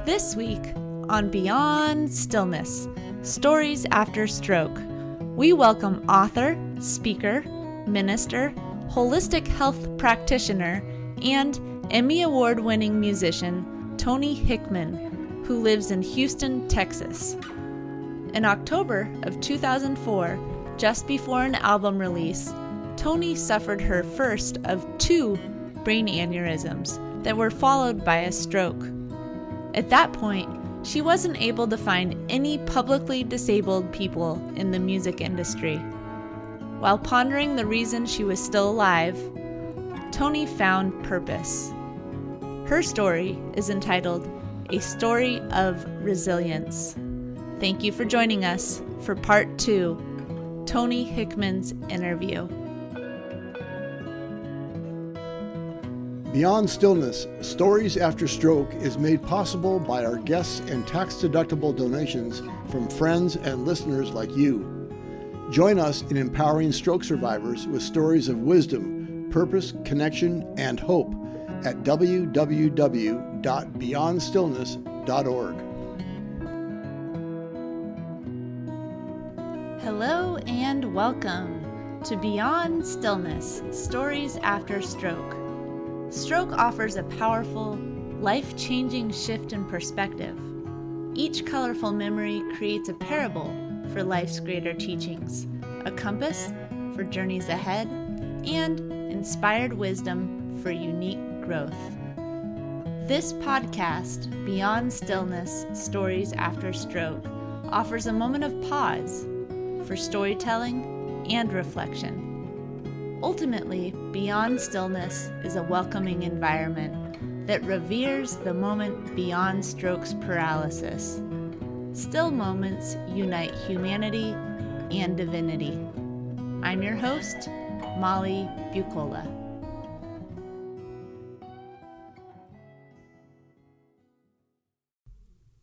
This week on Beyond Stillness, Stories After Stroke, we welcome author, speaker, minister, holistic health practitioner, and Emmy Award-winning musician Toni Hickman, who lives in Houston, Texas. In October of 2004, just before an album release, Toni suffered her first of 2 brain aneurysms that were followed by a stroke. At that point, she wasn't able to find any publicly disabled people in the music industry. While pondering the reason she was still alive, Toni found purpose. Her story is entitled A Story of Resilience. Thank you for joining us for part 2, Toni Hickman's interview. Beyond Stillness, Stories After Stroke is made possible by our guests and tax-deductible donations from friends and listeners like you. Join us in empowering stroke survivors with stories of wisdom, purpose, connection, and hope at www.beyondstillness.org. Hello and welcome to Beyond Stillness, Stories After Stroke. Stroke offers a powerful, life-changing shift in perspective. Each colorful memory creates a parable for life's greater teachings, a compass for journeys ahead, and inspired wisdom for unique growth. This podcast, Beyond Stillness, Stories After Stroke, offers a moment of pause for storytelling and reflection. Ultimately, Beyond Stillness is a welcoming environment that reveres the moment beyond stroke's paralysis. Still moments unite humanity and divinity. I'm your host, Molly Bucola.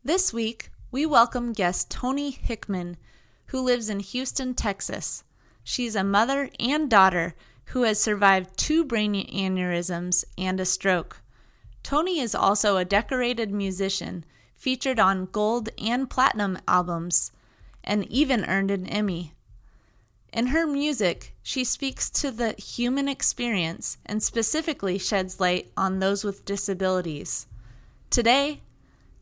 This week, we welcome guest Toni Hickman, who lives in Houston, Texas. She's a mother and daughter who has survived 2 brain aneurysms and a stroke. Toni is also a decorated musician, featured on gold and platinum albums, and even earned an Emmy. In her music, she speaks to the human experience and specifically sheds light on those with disabilities. Today,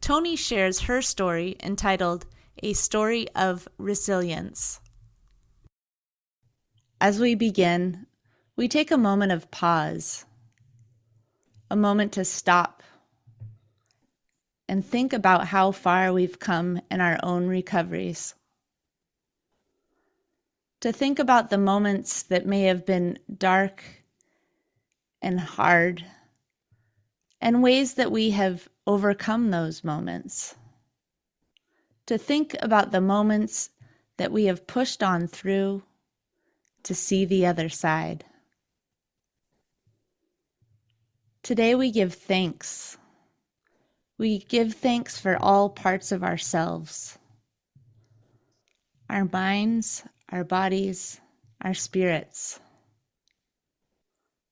Toni shares her story entitled A Story of Resilience. As we begin, we take a moment of pause, a moment to stop and think about how far we've come in our own recoveries. To think about the moments that may have been dark and hard, and ways that we have overcome those moments. To think about the moments that we have pushed on through to see the other side. Today we give thanks. We give thanks for all parts of ourselves. Our minds, our bodies, our spirits.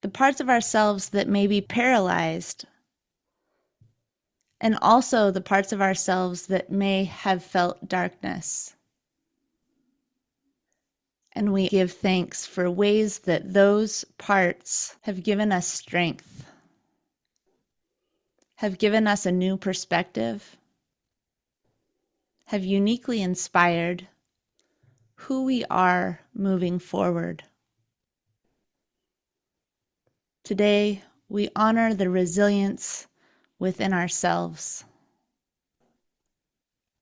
The parts of ourselves that may be paralyzed. And also the parts of ourselves that may have felt darkness. And we give thanks for ways that those parts have given us strength, have given us a new perspective, have uniquely inspired who we are moving forward. Today, we honor the resilience within ourselves,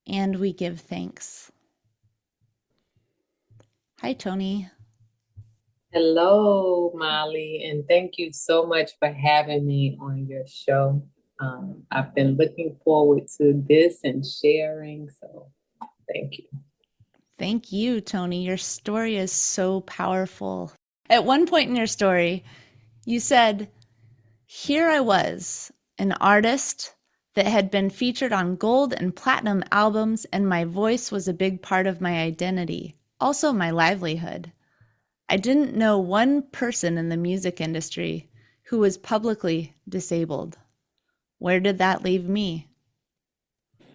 and we give thanks. Hi, Toni. Hello, Molly, and thank you so much for having me on your show. I've been looking forward to this and sharing, so thank you. Thank you, Toni. Your story is so powerful. At one point in your story, you said, "Here I was, an artist that had been featured on gold and platinum albums, and my voice was a big part of my identity. Also my livelihood. I didn't know one person in the music industry who was publicly disabled. Where did that leave me?"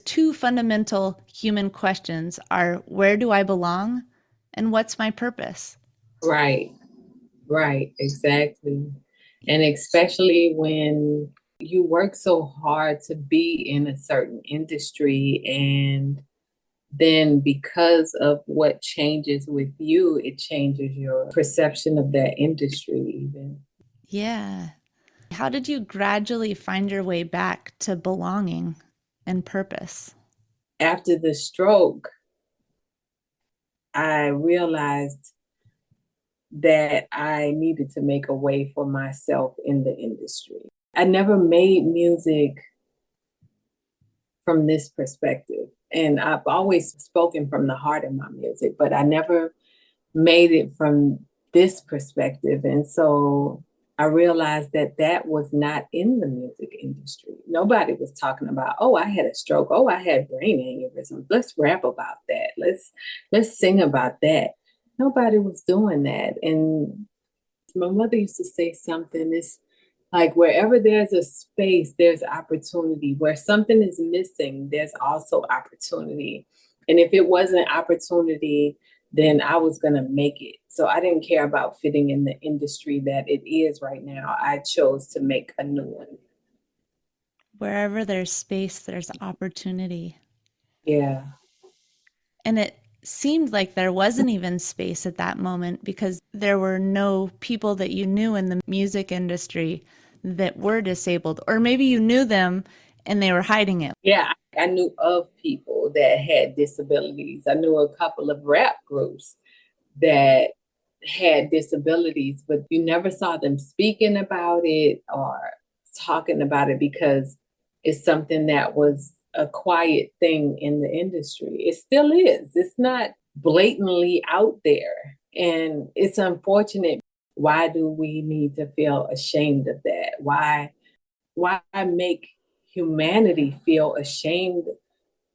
two fundamental human questions are, where do I belong? And what's my purpose? Right, right, exactly. And especially when you work so hard to be in a certain industry, and then because of what changes with you, it changes your perception of that industry even. Yeah. How did you gradually find your way back to belonging and purpose? After the stroke, I realized that I needed to make a way for myself in the industry. I never made music from this perspective. And I've always spoken from the heart in my music, but I never made it from this perspective. And so I realized that that was not in the music industry. Nobody was talking about, oh, I had a stroke. Oh, I had brain aneurysms. Let's rap about that. Let's sing about that. Nobody was doing that. And my mother used to say something, it's like wherever there's a space, there's opportunity. Where something is missing, there's also opportunity. And if it wasn't opportunity, then I was going to make it. So I didn't care about fitting in the industry that it is right now. I chose to make a new one. Wherever there's space, there's opportunity. Yeah. And it seemed like there wasn't even space at that moment because there were no people that you knew in the music industry that were disabled. Or maybe you knew them and they were hiding it. Yeah, I knew of people that had disabilities. I knew a couple of rap groups that had disabilities, but you never saw them speaking about it or talking about it because it's something that was a quiet thing in the industry. It still is. It's not blatantly out there. And it's unfortunate. Why do we need to feel ashamed of that? Why make humanity feel ashamed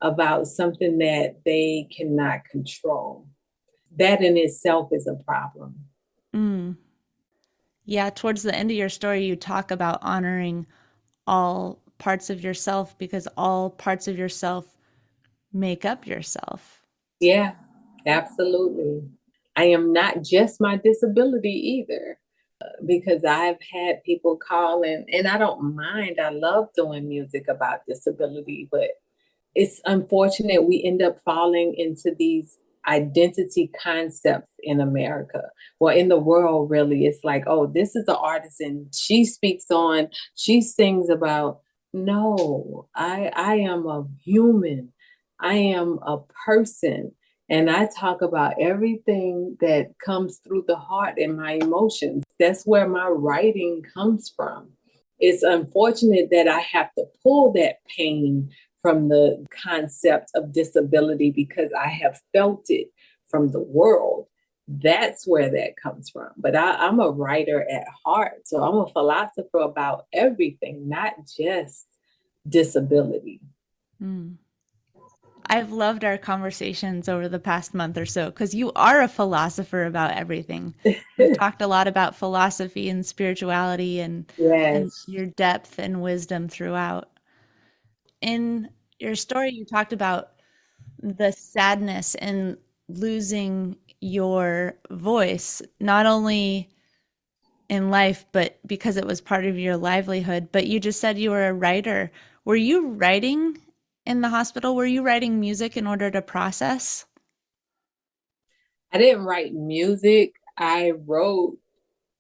about something that they cannot control? That in itself is a problem. Mm. Yeah, towards the end of your story, you talk about honoring all parts of yourself because all parts of yourself make up yourself. Yeah, absolutely. I am not just my disability either, because I've had people call and I don't mind. I love doing music about disability, but it's unfortunate we end up falling into these identity concepts in America. Well, in the world, really, it's like, oh, this is the artist and she sings about. No, I am a human. I am a person. And I talk about everything that comes through the heart and my emotions. That's where my writing comes from. It's unfortunate that I have to pull that pain from the concept of disability because I have felt it from the world. That's where that comes from. But I'm a writer at heart. So I'm a philosopher about everything, not just disability. Mm. I've loved our conversations over the past month or so because you are a philosopher about everything. We've talked a lot about philosophy and spirituality and Yes. your depth and wisdom throughout. In your story, you talked about the sadness and losing your voice, not only in life, but because it was part of your livelihood. But you just said you were a writer. Were you writing in the hospital? Were you writing music in order to process? I didn't write music. I wrote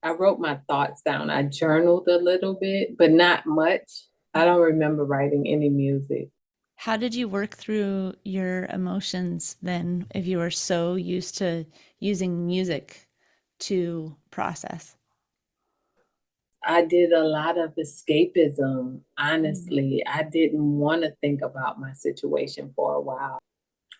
my thoughts down. I journaled a little bit, but not much. I don't remember writing any music. How did you work through your emotions then if you were so used to using music to process? I did a lot of escapism, Mm. honestly. I didn't want to think about my situation for a while.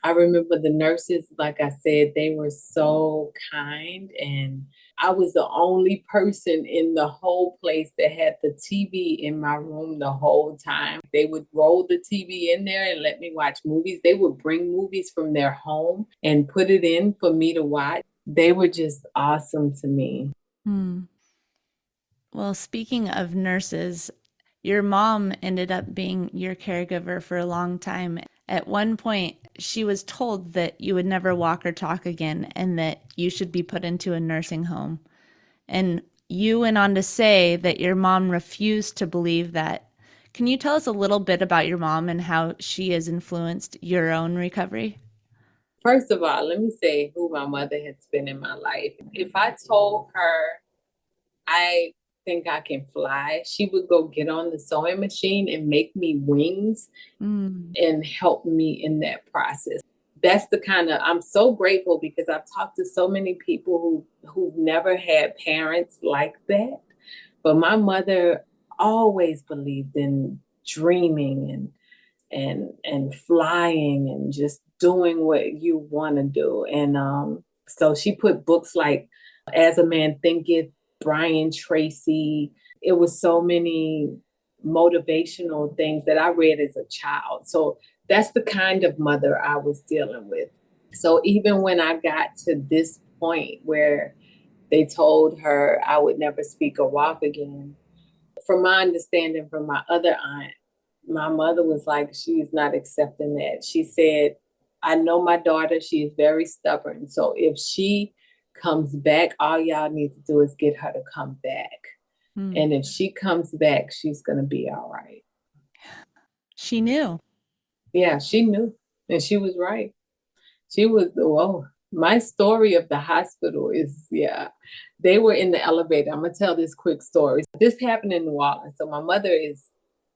I remember the nurses, like I said, they were so kind. And I was the only person in the whole place that had the TV in my room the whole time. They would roll the TV in there and let me watch movies. They would bring movies from their home and put it in for me to watch. They were just awesome to me. Hmm. Well, speaking of nurses, your mom ended up being your caregiver for a long time. At one point, she was told that you would never walk or talk again and that you should be put into a nursing home. And you went on to say that your mom refused to believe that. Can you tell us a little bit about your mom and how she has influenced your own recovery? First of all, let me say who my mother has been in my life. If I told her I think I can fly, she would go get on the sewing machine and make me wings and help me in that process. That's the kind of, I'm so grateful because I've talked to so many people who've never had parents like that. But my mother always believed in dreaming and flying and just doing what you want to do. And so she put books like As a Man Thinketh, Brian Tracy. It was so many motivational things that I read as a child. So that's the kind of mother I was dealing with. So even when I got to this point where they told her I would never speak or walk again, from my understanding from my other aunt, my mother was like, she's not accepting that. She said, I know my daughter, she is very stubborn. So if she comes back, all y'all need to do is get her to come back. And if she comes back, she's going to be all right. She knew. Yeah, she knew. And she was right. She was, whoa. My story of the hospital is, they were in the elevator. I'm going to tell this quick story. This happened in New Orleans. So my mother is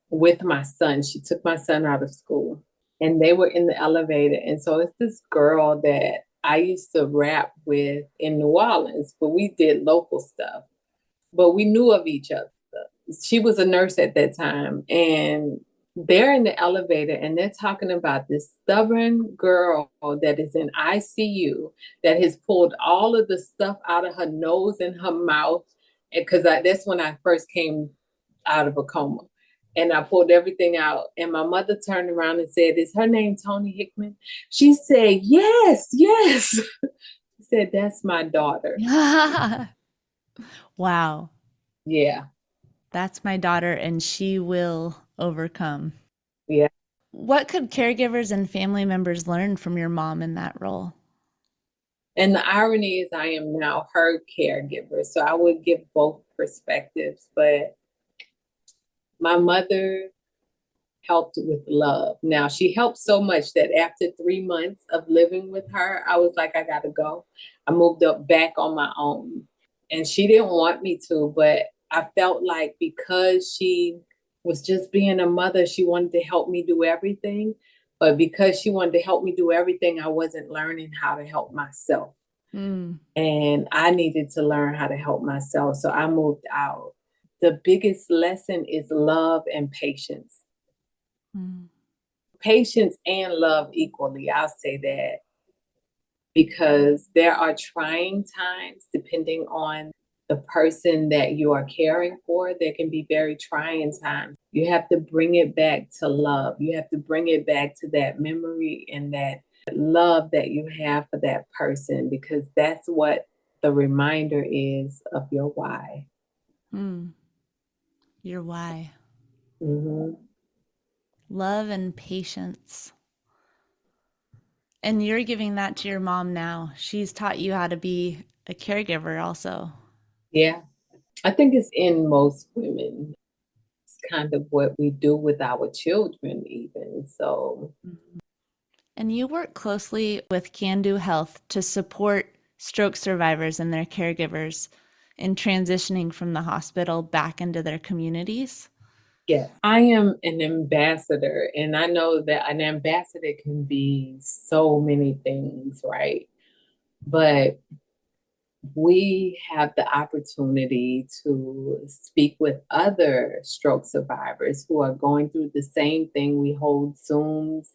with my son. She took my son out of school and they were in the elevator. And so it's this girl that I used to rap with in New Orleans, but we did local stuff, but we knew of each other. She was a nurse at that time, and they're in the elevator and they're talking about this stubborn girl that is in ICU that has pulled all of the stuff out of her nose and her mouth. Because that's when I first came out of a coma. And I pulled everything out. And my mother turned around and said, is her name Toni Hickman? She said, yes, yes. She said, that's my daughter. Wow. Yeah. That's my daughter, and she will overcome. Yeah. What could caregivers and family members learn from your mom in that role? And the irony is I am now her caregiver. So I would give both perspectives, but my mother helped with love. Now, she helped so much that after 3 months of living with her, I was like, I gotta go. I moved up back on my own. And she didn't want me to, but I felt like because she was just being a mother, she wanted to help me do everything. But because she wanted to help me do everything, I wasn't learning how to help myself. And I needed to learn how to help myself. So I moved out. The biggest lesson is love and patience. Patience and love equally, I'll say that. Because there are trying times, depending on the person that you are caring for, there can be very trying times. You have to bring it back to love. You have to bring it back to that memory and that love that you have for that person, because that's what the reminder is of your why. Your why. Mm-hmm. Love and patience. And you're giving that to your mom now. She's taught you how to be a caregiver also. Yeah. I think it's in most women. It's kind of what we do with our children even. So. And you work closely with Can Do Health to support stroke survivors and their caregivers in transitioning from the hospital back into their communities. Yeah, I am an ambassador, and I know that an ambassador can be so many things, right? But we have the opportunity to speak with other stroke survivors who are going through the same thing. We hold Zooms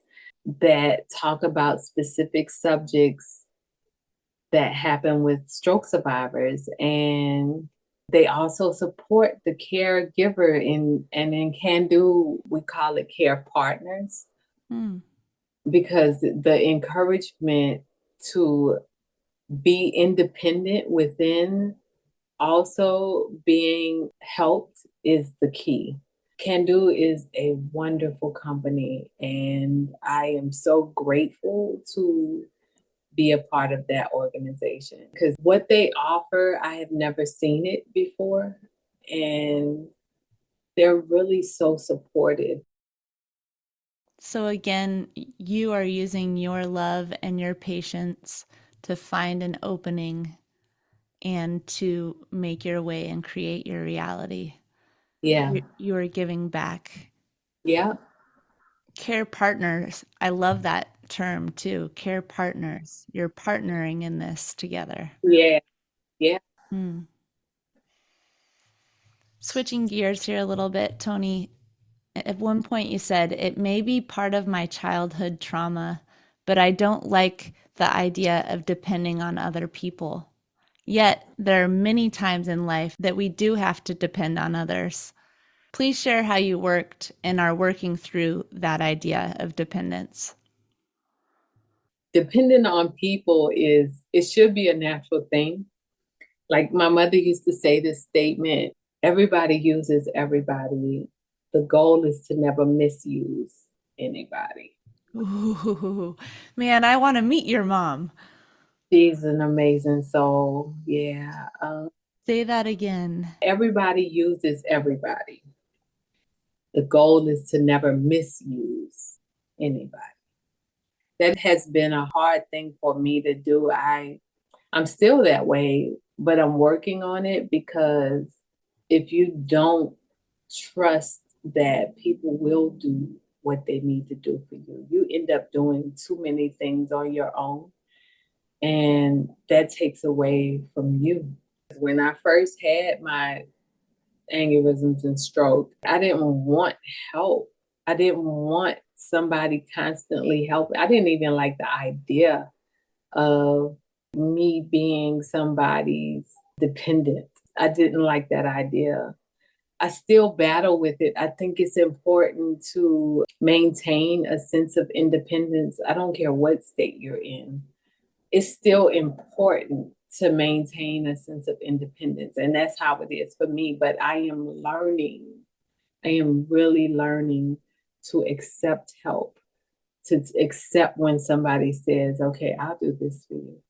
that talk about specific subjects that happen with stroke survivors, and they also support the caregiver and in Can Do, we call it care partners, because the encouragement to be independent within also being helped is the key. Can Do is a wonderful company, and I am so grateful to be a part of that organization because what they offer, I have never seen it before, and they're really so supportive. So again, you are using your love and your patience to find an opening and to make your way and create your reality. Yeah, You are giving back. yeah, Care partners. I love that term too. Care partners. You're partnering in this together. yeah, yeah. Hmm. Switching gears here a little bit, Toni, at one point you said, it may be part of my childhood trauma, but I don't like the idea of depending on other people. Yet there are many times in life that we do have to depend on others. Please share how you worked and are working through that idea of dependence. Depending on people it should be a natural thing. Like my mother used to say this statement, everybody uses everybody. The goal is to never misuse anybody. Ooh, man, I want to meet your mom. She's an amazing soul. Yeah. Say that again. Everybody uses everybody. The goal is to never misuse anybody. That has been a hard thing for me to do. I'm still that way, but I'm working on it because if you don't trust that people will do what they need to do for you, you end up doing too many things on your own, and that takes away from you. When I first had my aneurysms and stroke, I didn't want help. I didn't want somebody constantly helping. I didn't even like the idea of me being somebody's dependent. I didn't like that idea. I still battle with it. I think it's important to maintain a sense of independence. I don't care what state you're in. It's still important to maintain a sense of independence. And that's how it is for me. But I am really learning to accept help, to accept when somebody says, okay, I'll do this for you.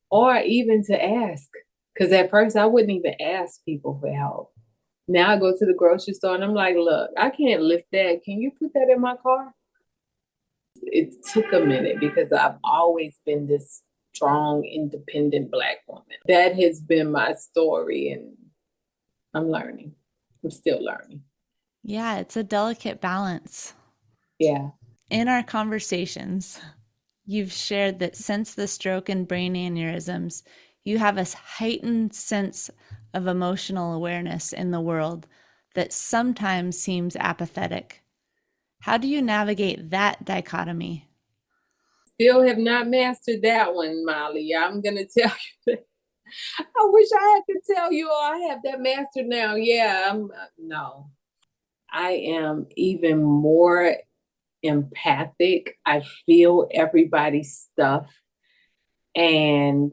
Or even to ask. Because at first I wouldn't even ask people for help. Now I go to the grocery store and I'm like, look, I can't lift that. Can you put that in my car? It took a minute because I've always been this strong, independent Black woman. That has been my story, and I'm learning. I'm still learning. Yeah, it's a delicate balance. Yeah. In our conversations, you've shared that since the stroke and brain aneurysms, you have a heightened sense of emotional awareness in the world that sometimes seems apathetic. How do you navigate that dichotomy? Still have not mastered that one, Molly. I'm going to tell you that. I wish I had to tell you, oh, I have that mastered now. Yeah, no. I am even more empathic. I feel everybody's stuff. And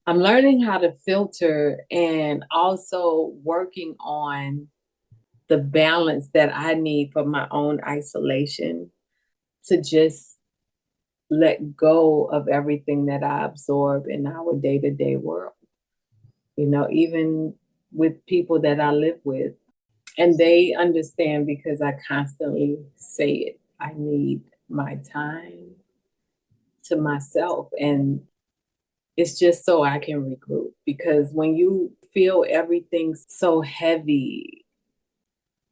I'm learning how to filter and also working on the balance that I need for my own isolation to just let go of everything that I absorb in our day-to-day world. You know, even with people that I live with. And they understand because I constantly say it. I need my time to myself. And it's just so I can regroup. Because when you feel everything so heavy,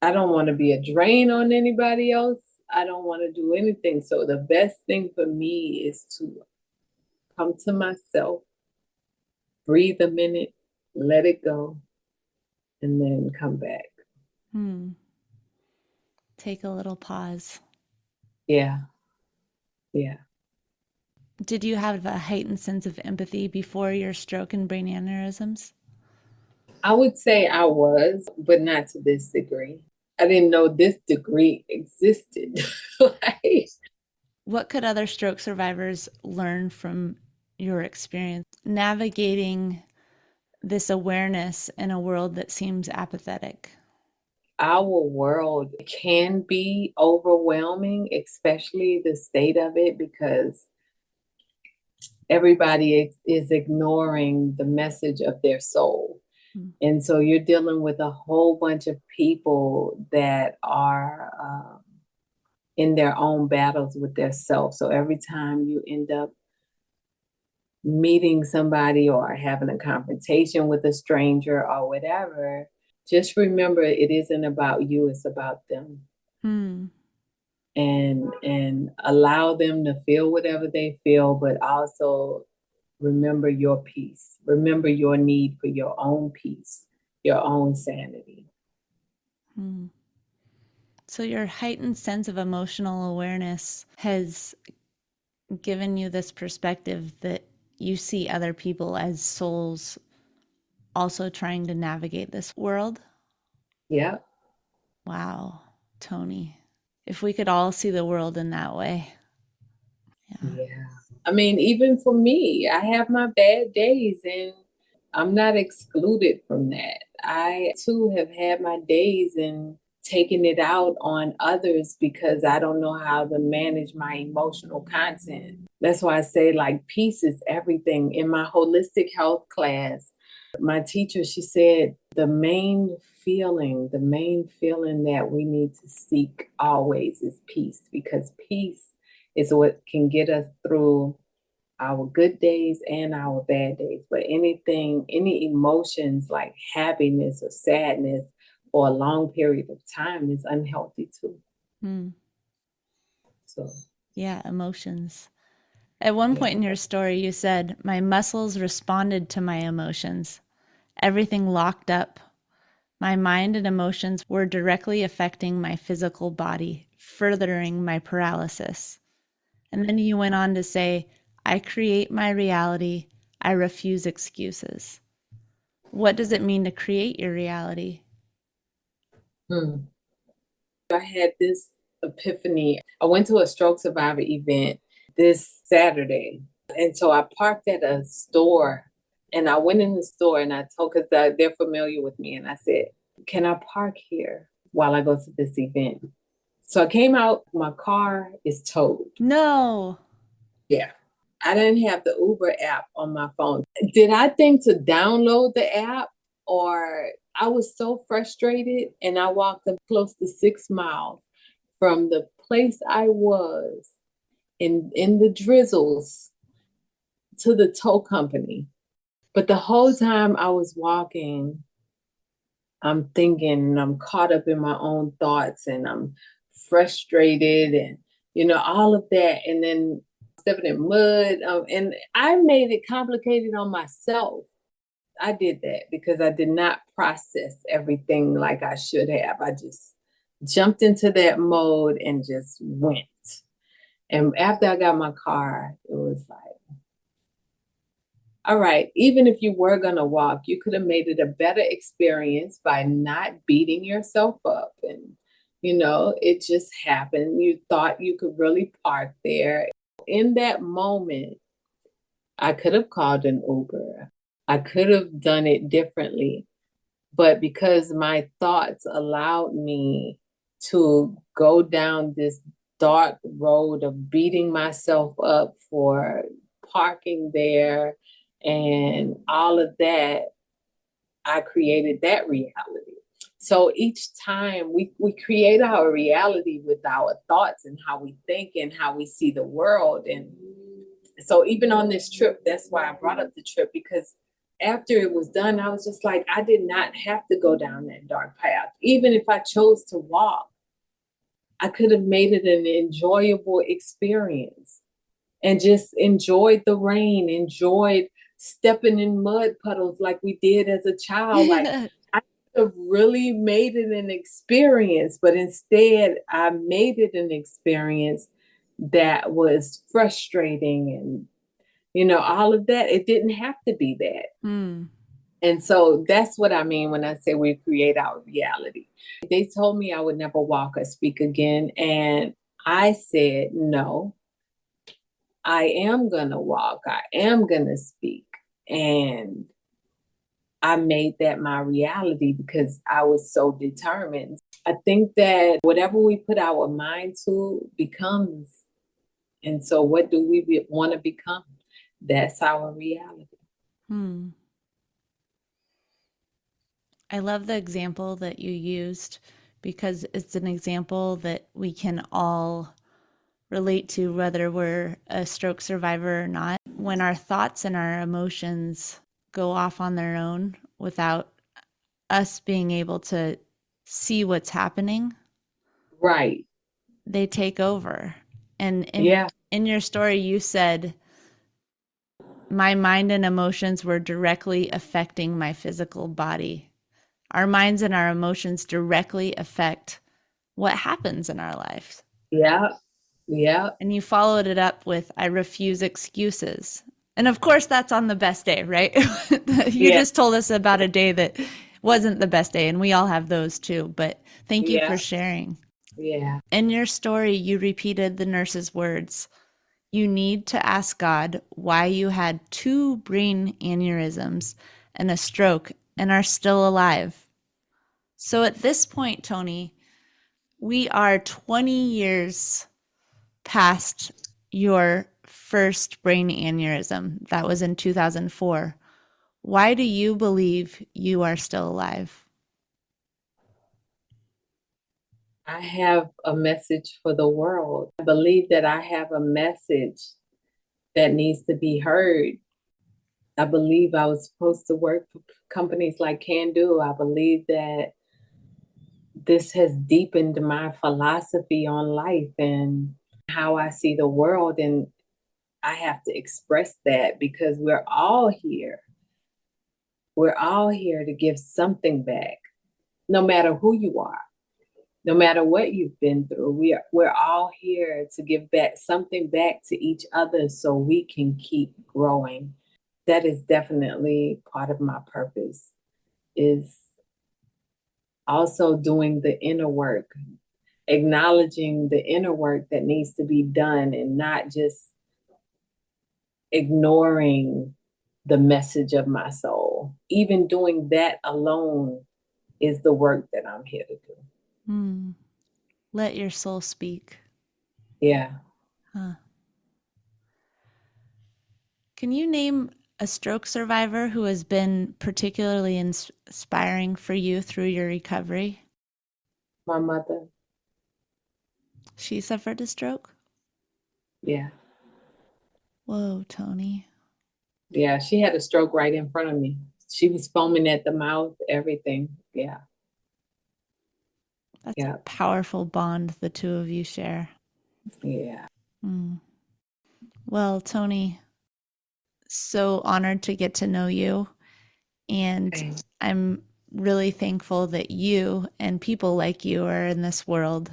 I don't want to be a drain on anybody else. I don't want to do anything. So the best thing for me is to come to myself, breathe a minute, let it go, and then come back. Take a little pause. Yeah. Yeah. Did you have a heightened sense of empathy before your stroke and brain aneurysms? I would say I was, but not to this degree. I didn't know this degree existed. Like, What could other stroke survivors learn from your experience navigating this awareness in a world that seems apathetic? our world can be overwhelming, especially the state of it, because everybody is ignoring the message of their soul. And so you're dealing with a whole bunch of people that are in their own battles with their self. So every time you end up meeting somebody or having a confrontation with a stranger or whatever, just remember it isn't about you, it's about them. And allow them to feel whatever they feel, but also remember your peace. Remember your need for your own peace, your own sanity. So your heightened sense of emotional awareness has given you this perspective that you see other people as souls also trying to navigate this world. Yeah. Wow, Toni. If we could all see the world in that way. Yeah. I mean, even for me, I have my bad days and I'm not excluded from that. I too have had my days and taken it out on others because I don't know how to manage my emotional content. That's why I say like peace is everything. In my holistic health class, my teacher, she said the main feeling that we need to seek always is peace, because peace is what can get us through our good days and our bad days. But any emotions like happiness or sadness for a long period of time is unhealthy too. So yeah, emotions. At one point in your story, you said, my muscles responded to my emotions. Everything locked up. My mind and emotions were directly affecting my physical body, furthering my paralysis. And then you went on to say, I create my reality. I refuse excuses. What does it mean to create your reality? I had this epiphany. I went to a stroke survivor event this Saturday. And so I parked at a store and I went in the store and I told, because they're familiar with me, and I said, can I park here while I go to this event? So I came out, my car is towed. No. Yeah. I didn't have the Uber app on my phone. Did I think to download the app, or I was so frustrated and I walked up close to 6 miles from the place I was in the drizzles to the tow company. But the whole time I was walking, I'm thinking, and I'm caught up in my own thoughts and I'm frustrated and, all of that. And then stepping in mud. And I made it complicated on myself. I did that because I did not process everything like I should have. I just jumped into that mode and just went. And after I got my car, it was like, all right, even if you were going to walk, you could have made it a better experience by not beating yourself up. And, it just happened. You thought you could really park there. In that moment, I could have called an Uber. I could have done it differently. But because my thoughts allowed me to go down this dark road of beating myself up for parking there and all of that, I created that reality. So each time we create our reality with our thoughts and how we think and how we see the world. And so even on this trip, that's why I brought up the trip, because after it was done, I was just like, I did not have to go down that dark path. Even if I chose to walk, I could have made it an enjoyable experience and just enjoyed the rain, enjoyed stepping in mud puddles like we did as a child. Like I could have really made it an experience, but instead I made it an experience that was frustrating and, all of that. It didn't have to be that. And so that's what I mean when I say we create our reality. They told me I would never walk or speak again. And I said, no, I am going to walk. I am going to speak. And I made that my reality because I was so determined. I think that whatever we put our mind to becomes. And so what do we want to become? That's our reality. I love the example that you used because it's an example that we can all relate to, whether we're a stroke survivor or not. When our thoughts and our emotions go off on their own without us being able to see what's happening, Right. they take over. And Yeah. in your story, you said, my mind and emotions were directly affecting my physical body. Our minds and our emotions directly affect what happens in our life. Yeah. Yeah. And you followed it up with, I refuse excuses. And of course, that's on the best day, right? You just told us about a day that wasn't the best day, and we all have those too. But thank you for sharing. Yeah. In your story, you repeated the nurse's words. You need to ask God why you had 2 brain aneurysms and a stroke and are still alive. So at this point, Toni, we are 20 years past your first brain aneurysm. That was in 2004. Why do you believe you are still alive? I have a message for the world. I believe that I have a message that needs to be heard. I believe I was supposed to work for companies like Can Do. I believe that this has deepened my philosophy on life and how I see the world. And I have to express that because we're all here. We're all here to give something back, no matter who you are. No matter what you've been through, we're all here to give back something back to each other so we can keep growing. That is definitely part of my purpose, is also doing the inner work, acknowledging the inner work that needs to be done and not just ignoring the message of my soul. Even doing that alone is the work that I'm here to do. Let your soul speak. Yeah. Can you name a stroke survivor who has been particularly inspiring for you through your recovery? My mother. She suffered a stroke? Yeah. Whoa, Toni. Yeah, she had a stroke right in front of me. She was foaming at the mouth, everything. Yeah. That's a powerful bond the two of you share. Yeah. Well, Toni, so honored to get to know you. And I'm really thankful that you and people like you are in this world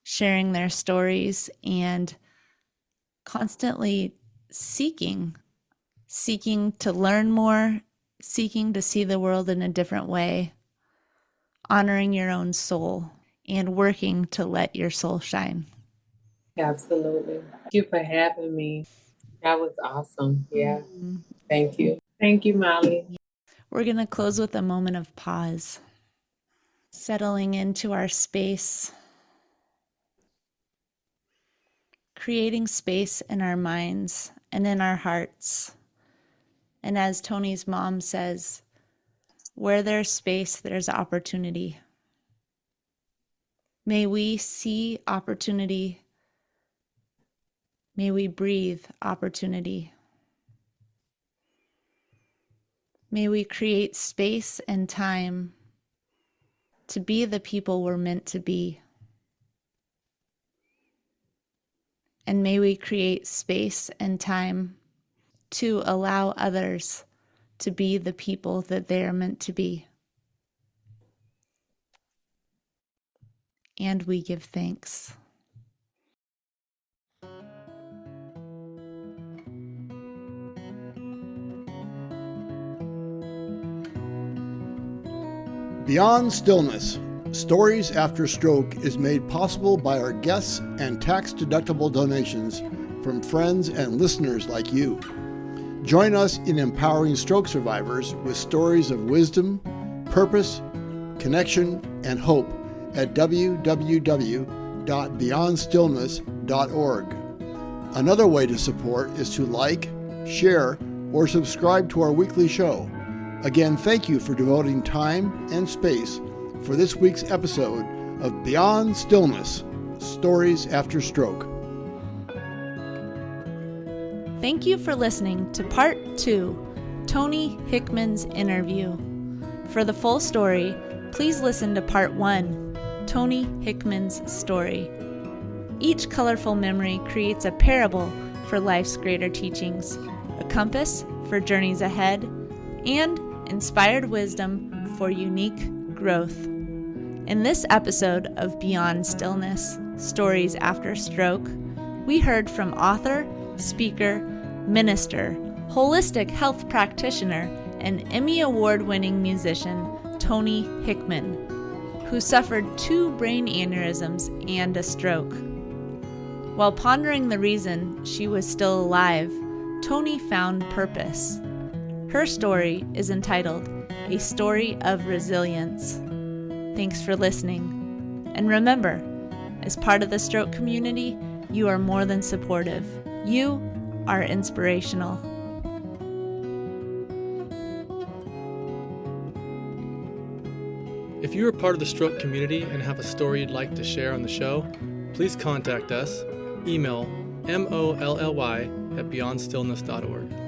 sharing their stories and constantly seeking to learn more, seeking to see the world in a different way, honoring your own soul, and working to let your soul shine. Absolutely. Thank you for having me. That was awesome. Yeah. Thank you. Thank you, Molly. We're going to close with a moment of pause, settling into our space, creating space in our minds and in our hearts. And as Toni's mom says, where there's space, there's opportunity. May we see opportunity. May we breathe opportunity. May we create space and time to be the people we're meant to be. And may we create space and time to allow others to be the people that they are meant to be. And we give thanks. Beyond Stillness, Stories After Stroke is made possible by our guests and tax-deductible donations from friends and listeners like you. Join us in empowering stroke survivors with stories of wisdom, purpose, connection, and hope at www.beyondstillness.org. Another way to support is to like, share, or subscribe to our weekly show. Again, thank you for devoting time and space for this week's episode of Beyond Stillness, Stories After Stroke. Thank you for listening to Part 2, Toni Hickman's interview. For the full story, please listen to Part 1, Toni Hickman's story. Each colorful memory creates a parable for life's greater teachings, a compass for journeys ahead, and inspired wisdom for unique growth. In this episode of Beyond Stillness, Stories After Stroke, we heard from author, speaker, minister, holistic health practitioner, and Emmy Award-winning musician Toni Hickman, who suffered 2 brain aneurysms and a stroke. While pondering the reason she was still alive, Toni found purpose. Her story is entitled A Story of Resilience. Thanks for listening. And remember, as part of the stroke community, you are more than supportive. You are inspirational. If you are part of the stroke community and have a story you'd like to share on the show, please contact us. Email molly@beyondstillness.org.